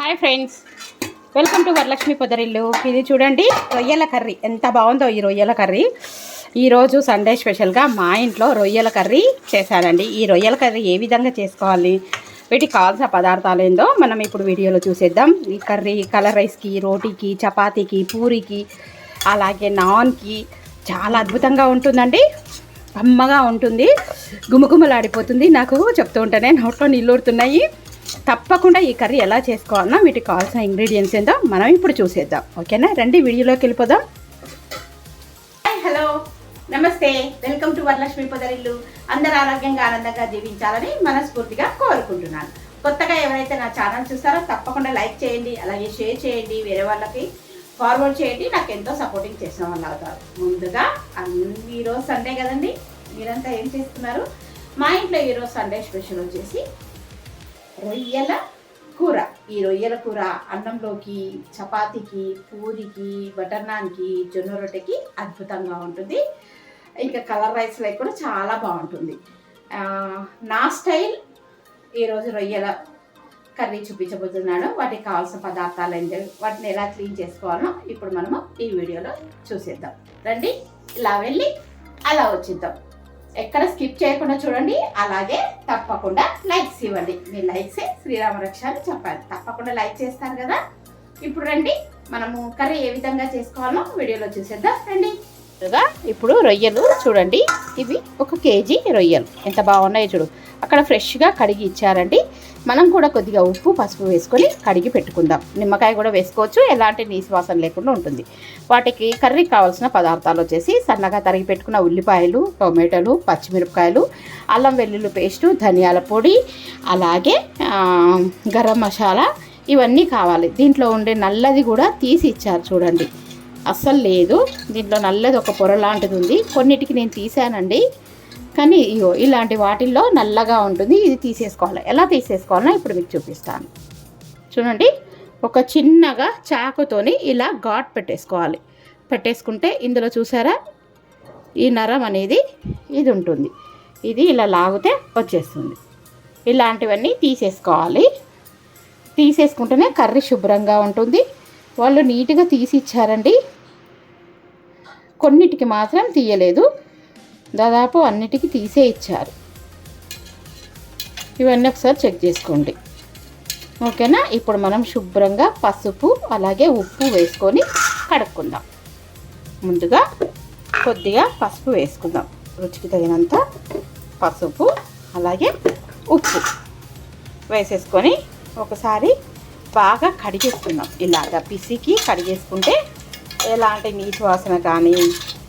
Hi friends, welcome to Varalakshmi పొదరిల్లు. ఇది చూడండి, రొయ్యల కర్రీ ఎంత బాగుందో. ఈ రొయ్యల కర్రీ ఈరోజు సండే స్పెషల్గా మా ఇంట్లో రొయ్యల కర్రీ చేశానండి. ఈ రొయ్యల కర్రీ ఏ విధంగా చేసుకోవాలి, వీటికి కావాల్సిన పదార్థాలు ఏందో మనం ఇప్పుడు వీడియోలో చూసేద్దాం. ఈ కర్రీ కలర్ రైస్కి, రోటీకి, చపాతీకి, పూరికి, అలాగే నాన్కి చాలా అద్భుతంగా ఉంటుందండి. అమ్మగా ఉంటుంది, గుమగుమలాడిపోతుంది. నాకు చెప్తూ ఉంటేనే నోట్లో నీళ్ళు ఊరుతున్నాయి. తప్పకుండా ఈ కర్రీ ఎలా చేసుకోవాలన్నా వీటికి కావాల్సిన ఇంగ్రీడియంట్స్ ఏందో మనం ఇప్పుడు చూసేద్దాం. ఓకేనా, రండి వీడియోలోకి వెళ్ళిపోదాం. హలో, నమస్తే, వెల్కమ్ టు వరలక్ష్మి పొదరిల్లు. అందరూ ఆరోగ్యంగా ఆనందంగా జీవించాలని మనస్ఫూర్తిగా కోరుకుంటున్నాను. కొత్తగా ఎవరైతే నా ఛానల్ చూస్తారో తప్పకుండా లైక్ చేయండి, అలాగే షేర్ చేయండి, వేరే వాళ్ళకి ఫార్వర్డ్ చేయండి. నాకు ఎంతో సపోర్టింగ్ చేసిన వాళ్ళు అవుతారు. ముందుగా ఈరోజు సండే కదండి, మీరంతా ఏం చేస్తున్నారు? మా ఇంట్లో ఈరోజు సండే స్పెషల్ వచ్చేసి రొయ్యల కూర. ఈ రొయ్యల కూర అన్నంలోకి, చపాతీకి, పూరికి, బటర్ నాన్కి, జొన్న రొట్టెకి అద్భుతంగా ఉంటుంది. ఇంకా కలర్ రైస్లో కూడా చాలా బాగుంటుంది. నా స్టైల్ ఈరోజు రొయ్యల కర్రీ చూపించబోతున్నాను. వాటికి కావాల్సిన పదార్థాలు ఏంటి, వాటిని ఎలా క్లీన్ చేసుకోవాలో ఇప్పుడు మనము ఈ వీడియోలో చూసేద్దాం. రండి, ఇలా వెళ్ళి అలా వచ్చిద్దాం. ఎక్కడ స్కిప్ చేయకుండా చూడండి, అలాగే తప్పకుండా లైక్స్ ఇవ్వండి. మీ లైక్సే శ్రీరామ రక్ష అని చెప్పాలి. తప్పకుండా లైక్ చేస్తారు కదా. ఇప్పుడు రండి, మనము కర్రీ ఏ విధంగా చేసుకోవాలో వీడియోలో చూసేద్దాం. రండి. ఇప్పుడు రొయ్యలు చూడండి, ఇవి 1 కేజీ రొయ్యలు ఎంత బాగున్నాయో చూడు. అక్కడ ఫ్రెష్గా కడిగి ఇచ్చారండి. మనం కూడా కొద్దిగా ఉప్పు, పసుపు వేసుకొని కడిగి పెట్టుకుందాం. నిమ్మకాయ కూడా వేసుకోవచ్చు, ఎలాంటి నీసు వాసన లేకుండా ఉంటుంది. వాటికి కర్రీకి కావాల్సిన పదార్థాలు వచ్చేసి సన్నగా తరిగి పెట్టుకున్న ఉల్లిపాయలు, టొమాటోలు, పచ్చిమిరపకాయలు, అల్లం వెల్లుల్లి పేస్టు, ధనియాల పొడి, అలాగే గరం మసాలా, ఇవన్నీ కావాలి. దీంట్లో ఉండే నల్లది కూడా తీసి ఇచ్చారు చూడండి, అస్సలు లేదు. దీంట్లో నల్లది ఒక పొర లాంటిది ఉంది. కొన్నిటికి నేను తీసానండి, కానీ ఇలాంటి వాటిల్లో నల్లగా ఉంటుంది. ఇది తీసేసుకోవాలి. ఎలా తీసేసుకోవాలో ఇప్పుడు మీకు చూపిస్తాను. చూడండి, ఒక చిన్నగా చాకుతోని ఇలా ఘాట్ పెట్టేసుకోవాలి. పెట్టేసుకుంటే ఇందులో చూసారా, ఈ నరం అనేది ఇది ఉంటుంది. ఇది ఇలా లాగితే వచ్చేస్తుంది. ఇలాంటివన్నీ తీసేసుకోవాలి. తీసేసుకుంటేనే కర్రీ శుభ్రంగా ఉంటుంది. వాళ్ళు నీట్గా తీసి ఇచ్చారండి. కొన్నిటికి మాత్రం తీయలేదు, దాదాపు అన్నిటికీ తీసే ఇచ్చారు. ఇవన్నీ ఒకసారి చెక్ చేసుకోండి. ఓకేనా. ఇప్పుడు మనం శుభ్రంగా పసుపు అలాగే ఉప్పు వేసుకొని కడుక్కుందాం. ముందుగా కొద్దిగా పసుపు వేసుకుందాం, రుచికి తగినంత పసుపు అలాగే ఉప్పు వేసేసుకొని ఒకసారి బాగా కడిగేసుకుందాం. ఇలాగా పిసికి కడిగేసుకుంటే ఎలాంటి నీటి వాసన కానీ,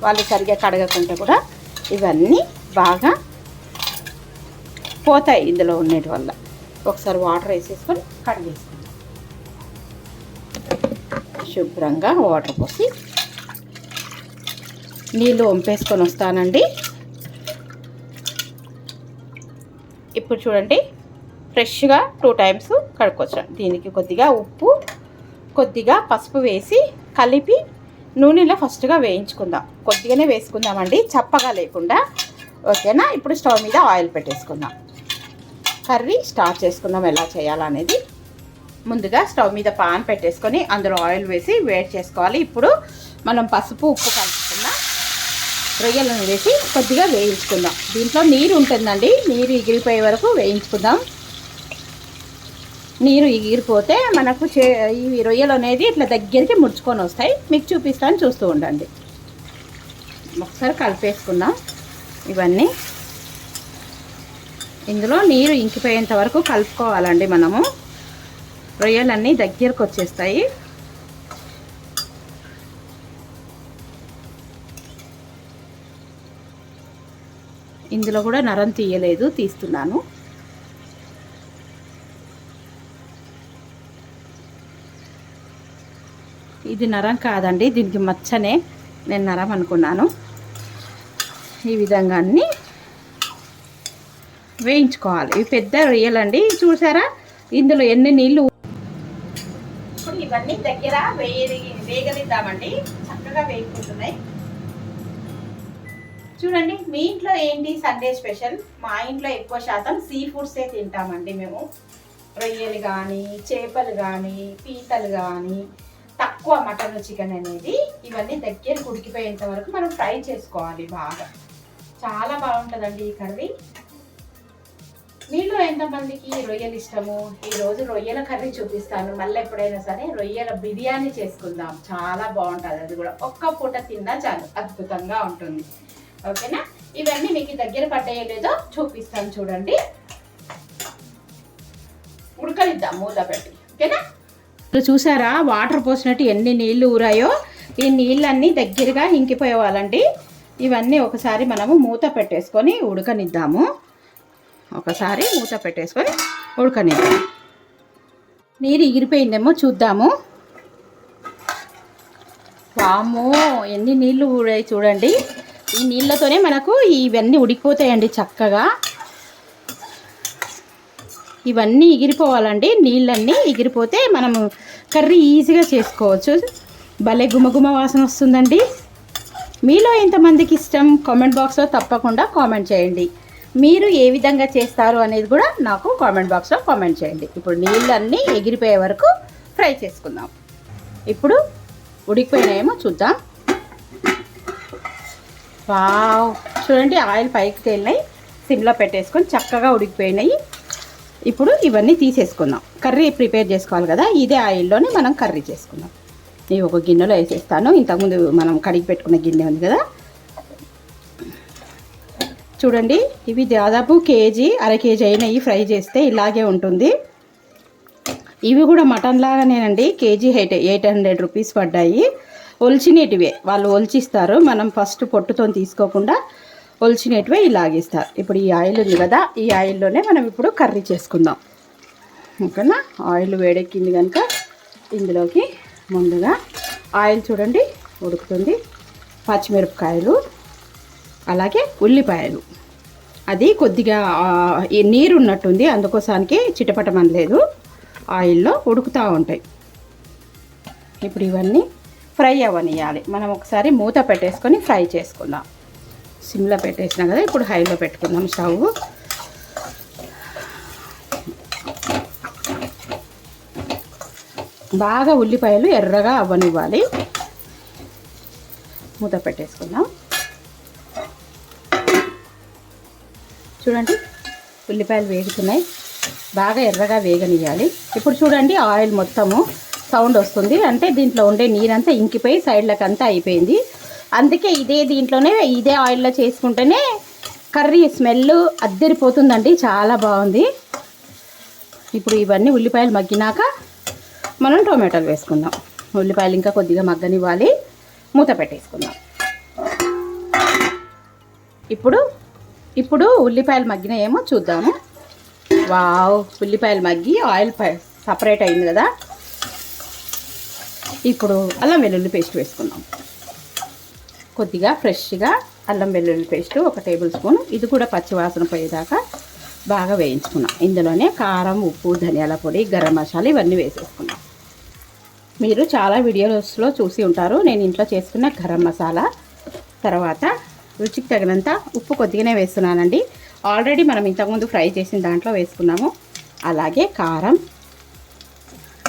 వాళ్ళు సరిగ్గా కడగకుంటే కూడా ఇవన్నీ బాగా పోతాయి ఇందులో ఉండేటి వల్ల. ఒకసారి వాటర్ వేసేసుకొని కడిగేసుకుందాం. శుభ్రంగా వాటర్ పోసి నీళ్ళు వంపేసుకొని వస్తానండి. ఇప్పుడు చూడండి, ఫ్రెష్గా 2 టైమ్స్ కడుక్కొచ్చు. దీనికి కొద్దిగా ఉప్పు, కొద్దిగా పసుపు వేసి కలిపి నూనెలో ఫస్ట్గా వేయించుకుందాం. కొద్దిగానే వేసుకుందామండి, చప్పగా లేకుండా. ఓకేనా. ఇప్పుడు స్టవ్ మీద ఆయిల్ పెట్టేసుకుందాం. కర్రీ స్టార్ట్ చేసుకుందాం ఎలా చేయాలనేది. ముందుగా స్టవ్ మీద పాన్ పెట్టేసుకొని అందులో ఆయిల్ వేసి వేడి చేసుకోవాలి. ఇప్పుడు మనం పసుపు, ఉప్పు కలుపుకుందాం. రొయ్యలను వేసి కొద్దిగా వేయించుకుందాం. దీంట్లో నీరు ఉంటుందండి, నీరు ఎగిరిపోయే వరకు వేయించుకుందాం. నీరు ఎగిరిపోతే మనకు ఈ రొయ్యలు అనేది ఇట్లా దగ్గరికి ముడుచుకొని వస్తాయి. మీకు చూపిస్తాను, చూస్తూ ఉండండి. ఒకసారి కలిపేసుకుందాం. ఇవన్నీ ఇందులో నీరు ఇంకిపోయేంత వరకు కలుపుకోవాలండి. మనము రొయ్యలన్నీ దగ్గరకు వచ్చేస్తాయి. ఇందులో కూడా నరం తీయలేదు, తీస్తున్నాను. ఇది నరం కాదండి, దీనికి మచ్చనే, నేను నరం అనుకున్నాను. ఈ విధంగా అన్నీ వేయించుకోవాలి. ఇవి పెద్ద రొయ్యలండి, చూసారా ఇందులో ఎన్ని నీళ్ళు. ఇప్పుడు ఇవన్నీ దగ్గర వేగలిద్దామండి. చక్కగా వేగుకుంటున్నాయి. చూడండి, మీ ఇంట్లో ఏంటి సండే స్పెషల్? మా ఇంట్లో ఎక్కువ శాతం సీ ఫుడ్సే తింటామండి మేము. రొయ్యలు కానీ, చేపలు కానీ, పీతలు కానీ, తక్కువ మటన్, చికెన్ అనేది ఇవన్నీ దగ్గర ఉడికిపోయేంత వరకు మనం ఫ్రై చేసుకోవాలి బాగా. చాలా బాగుంటుందండి ఈ కర్రీ. మీలో ఎంతమందికి రొయ్యలు ఇష్టము? ఈరోజు రొయ్యల కర్రీ చూపిస్తాను. మళ్ళీ ఎప్పుడైనా సరే రొయ్యల బిర్యానీ చేసుకుందాం, చాలా బాగుంటుంది. అది కూడా ఒక్క పూట తిన్నా చాలు, అద్భుతంగా ఉంటుంది. ఓకేనా? ఇవన్నీ మీకు దగ్గర పడ్డాయో లేదో చూపిస్తాను చూడండి. ఉడకనిద్దాం మూత పెట్టి. ఓకేనా? చూసారా వాటర్ పోసినట్టు ఎన్ని నీళ్లు ఊరాయో? ఈ నీళ్ళన్నీ దగ్గరగా ఇంకిపోయేవాళ్ళండి. ఇవన్నీ ఒకసారి మనము మూత పెట్టేసుకొని ఉడకనిద్దాము. ఒకసారి మూత పెట్టేసుకొని ఉడకనిద్దాం. నీరు ఎగిరిపోయిందేమో చూద్దాము. వామ్మో, ఎన్ని నీళ్లు ఊరాయి చూడండి. ఈ నీళ్ళతోనే మనకు ఇవన్నీ ఉడికిపోతాయండి చక్కగా. ఇవన్నీ ఎగిరిపోవాలండి. నీళ్ళన్నీ ఎగిరిపోతే మనము కర్రీ ఈజీగా చేసుకోవచ్చు. భలే గుమగుమ వాసన వస్తుందండి. మీలో ఎంతమందికి ఇష్టం? కామెంట్ బాక్స్లో తప్పకుండా కామెంట్ చేయండి. మీరు ఏ విధంగా చేస్తారు అనేది కూడా నాకు కామెంట్ బాక్స్లో కామెంట్ చేయండి. ఇప్పుడు నీళ్ళన్నీ ఎగిరిపోయే వరకు ఫ్రై చేసుకుందాం. ఇప్పుడు ఉడికిపోయినాయేమో చూద్దాం. వావ్, చూడండి ఆయిల్ పైకి తేలినాయి. సిమ్లో పెట్టేసుకొని చక్కగా ఉడికిపోయినాయి. ఇప్పుడు ఇవన్నీ తీసేసుకుందాం. కర్రీ ప్రిపేర్ చేసుకోవాలి కదా, ఇదే ఆయిల్లోనే మనం కర్రీ చేసుకుందాం. ఇవి ఒక గిన్నెలో వేసేస్తాను. ఇంతకుముందు మనం కడిగి పెట్టుకున్న గిన్నె ఉంది కదా, చూడండి. ఇవి దాదాపు కేజీ, అర కేజీ అయినాయి. ఫ్రై చేస్తే ఇలాగే ఉంటుంది. ఇవి కూడా మటన్ లాగానేనండి. కేజీ 800 రూపీస్ పడ్డాయి. ఒలిచినేటివే, వాళ్ళు ఒలిచిస్తారు. మనం ఫస్ట్ పొట్టుతో తీసుకోకుండా ఒలిచినేటివే ఇలాగిస్తారు. ఇప్పుడు ఈ ఆయిల్ ఉంది కదా, ఈ ఆయిల్లోనే మనం ఇప్పుడు కర్రీ చేసుకుందాం. ఓకేనా? ఆయిల్ వేడెక్కింది కనుక ఇందులోకి ముందుగా ఆయిల్ చూడండి ఉడుకుతుంది. పచ్చిమిరపకాయలు, అలాగే ఉల్లిపాయలు. అది కొద్దిగా నీరు ఉన్నట్టుంది, అందుకోసానికి చిటపటమనలేదు. ఆయిల్లో ఉడుకుతూ ఉంటాయి. ఇప్పుడు ఇవన్నీ ఫ్రై అవ్వనియాలి. మనం ఒకసారి మూత పెట్టేసుకొని ఫ్రై చేసుకుందాం. సిమ్లో పెట్టేసినాం కదా, ఇప్పుడు హైలో పెట్టుకుందాం స్టవ్. బాగా ఉల్లిపాయలు ఎర్రగా అవ్వనివ్వాలి. మూత పెట్టేసుకుందాం. చూడండి ఉల్లిపాయలు వేగుతున్నాయి. బాగా ఎర్రగా వేగనియాలి. ఇప్పుడు చూడండి ఆయిల్ మొత్తము సౌండ్ వస్తుంది, అంటే దీంట్లో ఉండే నీరంతా ఇంకిపోయి సైడ్లకు అంతా అయిపోయింది. అందుకే దీంట్లోనే ఇదే ఆయిల్లో చేసుకుంటేనే కర్రీ స్మెల్ అద్దరిపోతుందండి, చాలా బాగుంది. ఇప్పుడు ఇవన్నీ ఉల్లిపాయలు మగ్గినాక మనం టొమాటోలు వేసుకుందాం. ఉల్లిపాయలు ఇంకా కొద్దిగా మగ్గనివ్వాలి. మూత పెట్టేసుకుందాం. ఇప్పుడు ఉల్లిపాయలు మగ్గినాయేమో చూద్దాము. వావ్, ఉల్లిపాయలు మగ్గి ఆయిల్ సపరేట్ అయింది కదా. ఇప్పుడు అల్లం వెల్లుల్లి పేస్ట్ వేసుకుందాం. కొద్దిగా ఫ్రెష్గా అల్లం వెల్లుల్లి పేస్ట్ 1 టేబుల్ స్పూన్. ఇది కూడా పచ్చివాసన పోయేదాకా బాగా వేయించుకున్నాం. ఇందులోనే కారం, ఉప్పు, ధనియాల పొడి, గరం మసాలా ఇవన్నీ వేసేసుకున్నాం. మీరు చాలా వీడియోస్లో చూసి ఉంటారు నేను ఇంట్లో చేసుకున్న గరం మసాలా. తర్వాత రుచికి తగినంత ఉప్పు కొద్దిగానే వేస్తున్నానండి. ఆల్రెడీ మనం ఇంతకుముందు ఫ్రై చేసిన దాంట్లో వేసుకున్నాము. అలాగే కారం,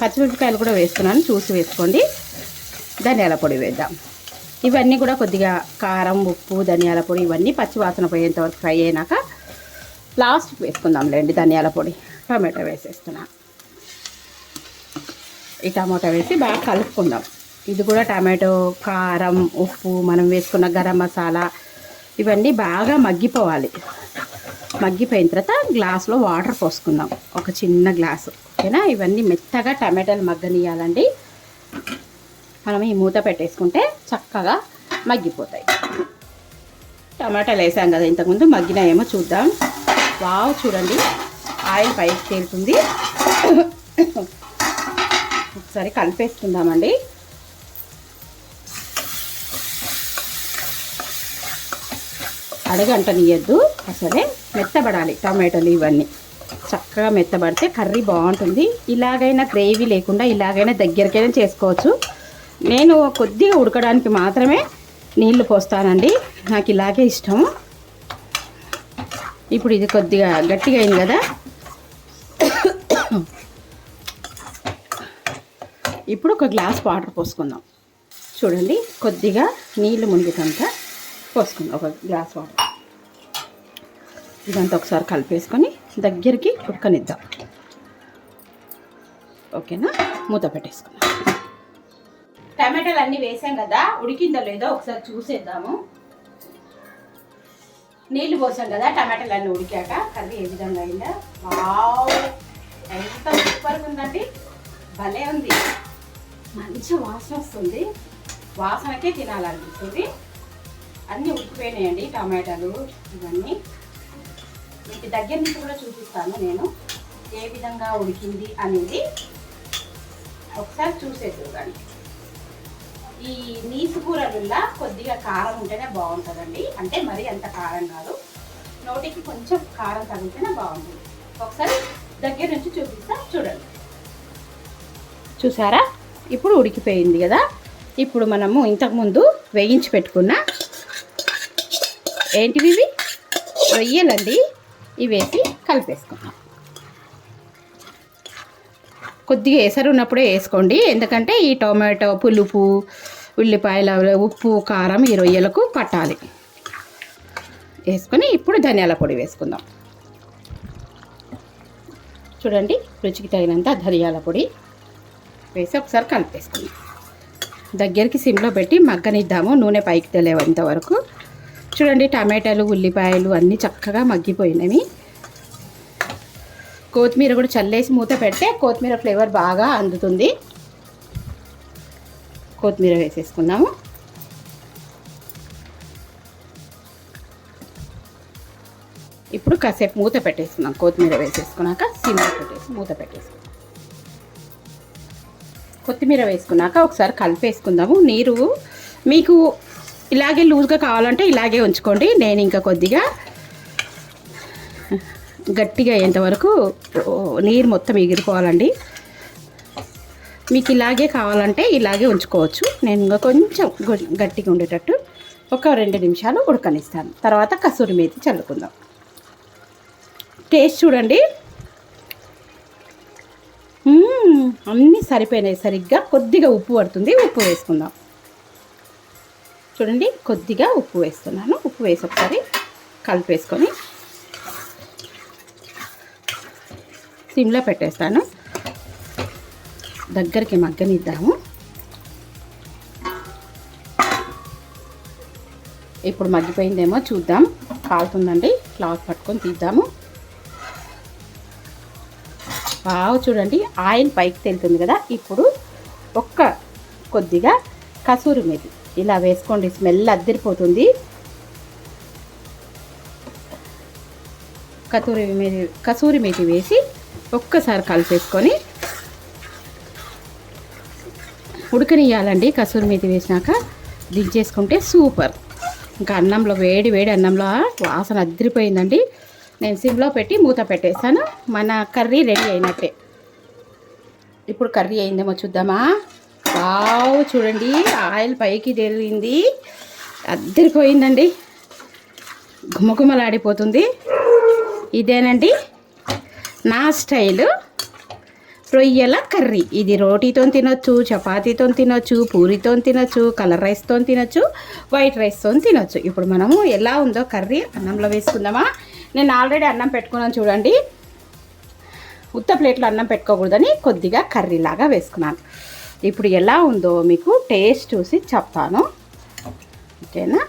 పచ్చిమిరపకాయలు కూడా వేస్తున్నాను, చూసి వేసుకోండి. ధనియాల పొడి వేద్దాం. ఇవన్నీ కూడా కొద్దిగా కారం, ఉప్పు, ధనియాల పొడి ఇవన్నీ పచ్చివాసన పోయేంత వరకు ఫ్రై అయినాక లాస్ట్కి వేసుకుందాంలేండి ధనియాల పొడి. టమాటో వేసేస్తున్నాను. ఈ టమాటో వేసి బాగా కలుపుకుందాం. ఇది కూడా టమాటో, కారం, ఉప్పు, మనం వేసుకున్న గరం మసాలా ఇవన్నీ బాగా మగ్గిపోవాలి. మగ్గిపోయిన తర్వాత గ్లాస్లో వాటర్ పోసుకుందాం, ఒక చిన్న గ్లాసు. ఓకేనా? ఇవన్నీ మెత్తగా టమాటాలు మగ్గనియాలండి. మనం ఈ మూత పెట్టేసుకుంటే చక్కగా మగ్గిపోతాయి. టమాటాలు వేసాం కదా ఇంతకుముందు, మగ్గినాయేమో చూద్దాం. వావ్, చూడండి ఆయిల్ పైకి తేలుతుంది. ఒకసారి కలిపేసుకుందామండి. అడగంటనియద్దు, అసలే మెత్తబడాలి టమాటోలు ఇవన్నీ. చక్కగా మెత్తబడితే కర్రీ బాగుంటుంది. ఇలాగైనా గ్రేవీ లేకుండా ఇలాగైనా దగ్గరికైనా చేసుకోవచ్చు. నేను కొద్దిగా ఉడకడానికి మాత్రమే నీళ్లు పోస్తానండి, నాకు ఇలాగే ఇష్టం. ఇప్పుడు ఇది కొద్దిగా గట్టిగా అయింది కదా, ఇప్పుడు ఒక గ్లాస్ వాటర్ పోసుకుందాం. చూడండి, కొద్దిగా నీళ్ళు మునిగితంతా పోసుకుందాం. ఒక గ్లాస్ వాటర్ ఇదంతా ఒకసారి కలిపేసుకొని దగ్గరికి ఉడకనిద్దాం. ఓకేనా, మూత పెట్టేసుకుందాం. టమాటాలు అన్నీ వేసాం కదా, ఉడికిందో లేదో ఒకసారి చూసేద్దాము. నీళ్లు పోసాం కదా, టమాటాలు అన్నీ ఉడికాక కర్రీ ఏ విధంగా అయిందా. వావ్, ఎంత సూపర్గా ఉందండి, భలే ఉంది. మంచి వాసన వస్తుంది, వాసనకే తినాలనిపిస్తుంది. అన్నీ ఉడికిపోయినాయండి టమాటాలు ఇవన్నీ. మీకు దగ్గర నుంచి కూడా చూపిస్తాను నేను ఏ విధంగా ఉడికింది అనేది. ఒకసారి చూడండి. ఈ నీసు కూరలులా కొద్దిగా కారం ఉంటేనే బాగుంటుందండి. అంటే మరీ అంత కారం కాదు, నోటికి కొంచెం కారం తగిలితేనే బాగుంటుంది. ఒకసారి దగ్గర నుంచి చూపిస్తా చూడండి. చూసారా, ఇప్పుడు ఉడికిపోయింది కదా. ఇప్పుడు మనము ఇంతకుముందు వేయించి పెట్టుకున్న ఏంటివి ఇవి రొయ్యలండి, ఇవి వేసి కలిపేసుకున్నాం. కొద్దిగా ఎసరు ఉన్నప్పుడే వేసుకోండి, ఎందుకంటే ఈ టొమాటో పులుపు, ఉల్లిపాయల ఉప్పు, కారం ఈ రొయ్యలకు పట్టాలి. వేసుకొని ఇప్పుడు ధనియాల పొడి వేసుకుందాం. చూడండి, రుచికి తగినంత ధనియాల పొడి వేసి ఒకసారి కలిపేసుకుందాం. దగ్గరికి సిమ్లో పెట్టి మగ్గనిద్దాము, నూనె పైకి తెలియేంత వరకు. చూడండి, టమాటాలు ఉల్లిపాయలు అన్నీ చక్కగా మగ్గిపోయినవి. కొత్తిమీర కూడా చల్లేసి మూత పెడితే కొత్తిమీర ఫ్లేవర్ బాగా అందుతుంది. కొత్తిమీర వేసేసుకుందాము. ఇప్పుడు కాసేపు మూత పెట్టేసుకున్నాం. కొత్తిమీర వేసేసుకున్నాక సిమ్లో పెట్టేసి మూత పెట్టేసుకున్నాం. కొత్తిమీర వేసుకున్నాక ఒకసారి కలిపేసుకుందాము. నీరు మీకు ఇలాగే లూజ్గా కావాలంటే ఇలాగే ఉంచుకోండి. నేను ఇంకా కొద్దిగా గట్టిగా అయ్యేంతవరకు నీరు మొత్తం ఎగిరిపోవాలండి. మీకు ఇలాగే కావాలంటే ఇలాగే ఉంచుకోవచ్చు. నేను ఇంకా కొంచెం గట్టిగా ఉండేటట్టు ఒక 2 నిమిషాలు ఉడకనిస్తాను. తర్వాత కసూరి మేతి చల్లుకుందాం. టేస్ట్ చూడండి, అన్నీ సరిపోయినాయి సరిగ్గా. కొద్దిగా ఉప్పు పడుతుంది, ఉప్పు వేసుకుందాం. చూడండి, కొద్దిగా ఉప్పు వేస్తున్నాను. ఉప్పు వేసి ఒకసారి కలిపేసుకొని సిమ్లో పెట్టేస్తాను. దగ్గరికి మగ్గనిద్దాము. ఇప్పుడు మగ్గిపోయిందేమో చూద్దాం. కాలుతుందండి, క్లాత్ పట్టుకొని తీద్దాము. బాగా చూడండి, ఆయిల్ పైకి తెలుతుంది కదా. ఇప్పుడు కొద్దిగా కసూరి మేతి ఇలా వేసుకోండి, స్మెల్ అద్దరిపోతుంది. కసూరి మేతి వేసి ఒక్కసారి కలిపేసుకొని ఉడకనియాలండి. కసూరి మేతి వేసినాక దించేసుకుంటే సూపర్. ఇంకా అన్నంలో వేడి అన్నంలో వాసన అద్దరిపోయిందండి. నేను సిమ్లో పెట్టి మూత పెట్టేస్తాను. మన కర్రీ రెడీ అయినట్టే. ఇప్పుడు కర్రీ అయిందేమో చూద్దామా. వావ్, చూడండి, ఆయిల్ పైకి తేలింది, అద్దరిపోయిందండి, గుమగుమలాడిపోతుంది. ఇదేనండి నా స్టైలు రొయ్యల కర్రీ. ఇది రోటీతో తినొచ్చు, చపాతీతో తినొచ్చు, పూరితో తినొచ్చు, కలర్ రైస్తో తినొచ్చు, వైట్ రైస్తో తినొచ్చు. ఇప్పుడు మనము ఎలా ఉందో కర్రీ అన్నంలో వేసుకుందామా. నేను ఆల్రెడీ అన్నం పెట్టుకున్నాను చూడండి. ఉత్త ప్లేట్లో అన్నం పెట్టుకోకూడదని కొద్దిగా కర్రీలాగా వేసుకున్నాను. ఇప్పుడు ఎలా ఉందో మీకు టేస్ట్ చూసి చెప్తాను. ఓకేనా,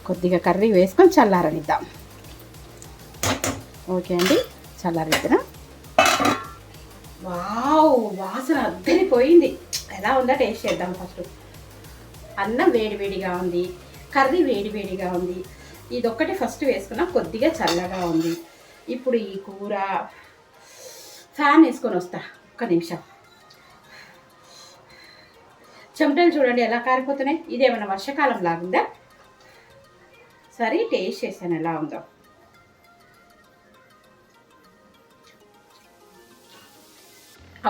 కొద్దిగా కర్రీ వేసుకొని చల్లారనిద్దాం. ఓకే అండి, చల్లారిద్దాం. వావ్, వాసన అద్దరిపోయింది. ఎలా ఉందో టేస్ట్ చేద్దాం. ఫస్ట్ అన్నం వేడిగా ఉంది, కర్రీ వేడిగా ఉంది. ఇదొక్కటి ఫస్ట్ వేసుకున్నా, కొద్దిగా చల్లగా ఉంది. ఇప్పుడు ఈ కూర ఫ్యాన్ వేసుకొని వస్తా, ఒక్క నిమిషం. చెమటలు చూడండి ఎలా కారిపోతున్నాయి. ఇదేమన్నా వర్షాకాలం లాగుందా. సరే, టేస్ట్ చేస్తాను ఎలా ఉందో.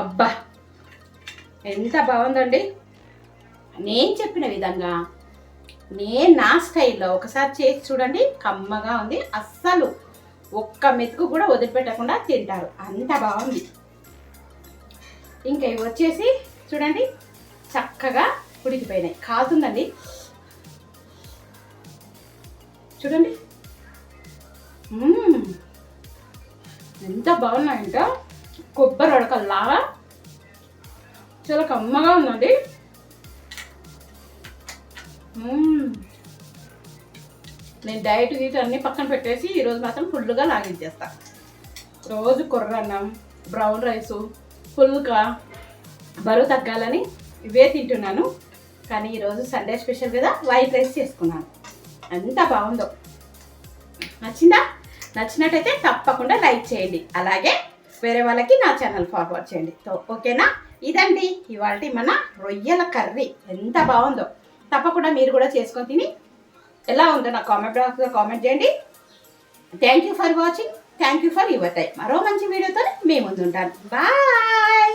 అబ్బా, ఎంత బాగుందండి. నేను చెప్పిన విధంగా నా స్టైల్లో ఒకసారి చేసి చూడండి. కమ్మగా ఉంది, అస్సలు ఒక్క మెతుకు కూడా వదిలిపెట్టకుండా తింటారు, అంత బాగుంది. ఇంకా ఇవి వచ్చేసి చూడండి చక్కగా ఉడికిపోయినాయి. కాలుతుందండి చూడండి. ఎంత బాగున్నాయంట, కొబ్బరి ఉడకల్లాగా చాలా కమ్మగా ఉందండి. నేను డైట్ గీట్ అన్నీ పక్కన పెట్టేసి ఈరోజు మాత్రం ఫుల్గా లాగించేస్తా. రోజు కొర్రన్నం, బ్రౌన్ రైసు, ఫుల్గా బరువు తగ్గాలని ఇవే తింటున్నాను. కానీ ఈరోజు సండే స్పెషల్ కదా వైట్ రైస్ చేసుకున్నాను. ఎంత బాగుందో. నచ్చిందా? నచ్చినట్టయితే తప్పకుండా లైక్ చేయండి, అలాగే వేరే వాళ్ళకి నా ఛానల్ ఫార్వర్డ్ చేయండి. ఓకేనా? ఇదండి ఇవాళ మన రొయ్యల కర్రీ. ఎంత బాగుందో. తప్పకుండా మీరు కూడా చేసుకొని తిని ఎలా ఉందో నాకు కామెంట్ బాక్స్లో కామెంట్ చేయండి. Thank you for watching. Thank you for your time. మరో మంచి వీడియోతో మీ ముందు ఉంటాను. బాయ్.